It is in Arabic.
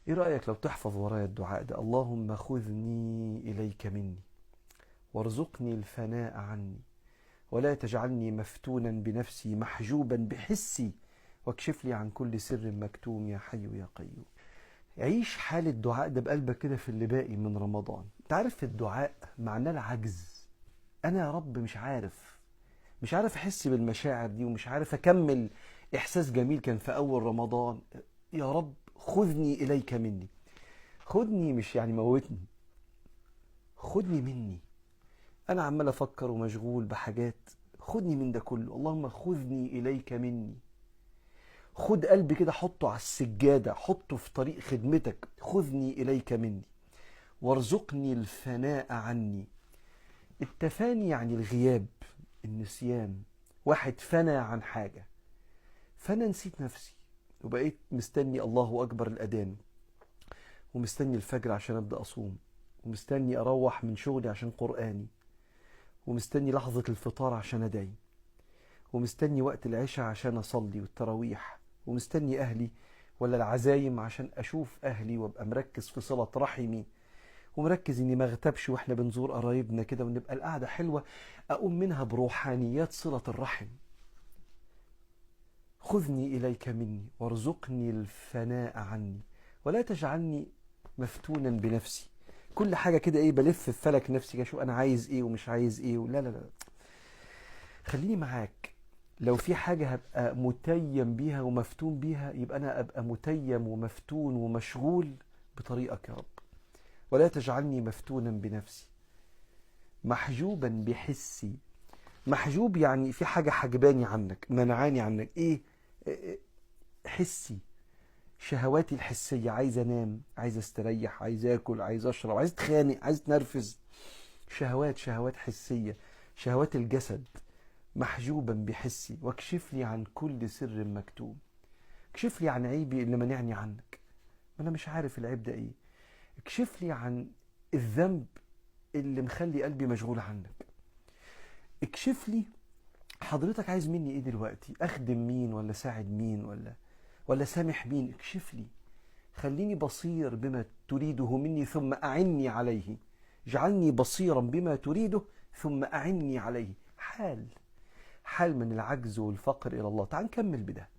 ايه رأيك لو تحفظ ورايا الدعاء ده؟ اللهم خذني إليك مني وارزقني الفناء عني ولا تجعلني مفتونا بنفسي محجوبا بحسي واكشف لي عن كل سر مكتوم يا حي يا قيوم. عيش حال الدعاء ده بقلبك كده في اللي باقي من رمضان. تعرف الدعاء معناه العجز. انا يا رب مش عارف احس بالمشاعر دي، ومش عارف اكمل احساس جميل كان في اول رمضان. يا رب خذني اليك مني. خدني مش يعني موتني، خدني مني. انا عمال افكر ومشغول بحاجات، خدني من ده كله. اللهم خذني اليك مني. خد قلبي كده، حطه على السجادة، حطه في طريق خدمتك. خذني اليك مني وارزقني الفناء عني. التفاني يعني الغياب، النسيان. واحد فنى عن حاجة، فانا نسيت نفسي وبقيت مستني الله اكبر الاذان، ومستني الفجر عشان ابدا اصوم، ومستني اروح من شغلي عشان قراني، ومستني لحظه الفطار عشان ادعي، ومستني وقت العشاء عشان اصلي والتراويح، ومستني اهلي ولا العزايم عشان اشوف اهلي وابقى مركز في صله رحمي، ومركز اني ما اغتابش واحنا بنزور قرايبنا كده، ونبقى القعده حلوه اقوم منها بروحانيات صله الرحم. خذني إليك مني وارزقني الفناء عني ولا تجعلني مفتونا بنفسي. كل حاجة كده ايه، بلف في فلك نفسي كده، شو انا عايز ايه ومش عايز ايه. لا لا لا، خليني معاك. لو في حاجة هبقى متيم بيها ومفتون بيها، يبقى انا ابقى متيم ومفتون ومشغول بطريقك يا رب. ولا تجعلني مفتونا بنفسي محجوبا بحسي. محجوب يعني في حاجة حجباني عنك، منعاني عنك. ايه؟ حسي، شهواتي الحسية. عايز انام، عايز استريح، عايز اكل، عايز اشرب، عايز اتخانق، عايز اتنرفز. شهوات حسية، شهوات الجسد. محجوبا بحسي واكشف لي عن كل سر مكتوم. اكشف لي عن عيبي اللي منعني عنك، ما انا مش عارف العيب ده ايه. اكشف لي عن الذنب اللي مخلي قلبي مشغول عنك. اكشف لي حضرتك عايز مني ايه دلوقتي. اخدم مين ولا ساعد مين ولا سامح مين؟ اكشف لي. خليني بصير بما تريده مني ثم أعني عليه. اجعلني بصيرا بما تريده ثم أعني عليه. حال من العجز والفقر إلى الله. تعال نكمل بده.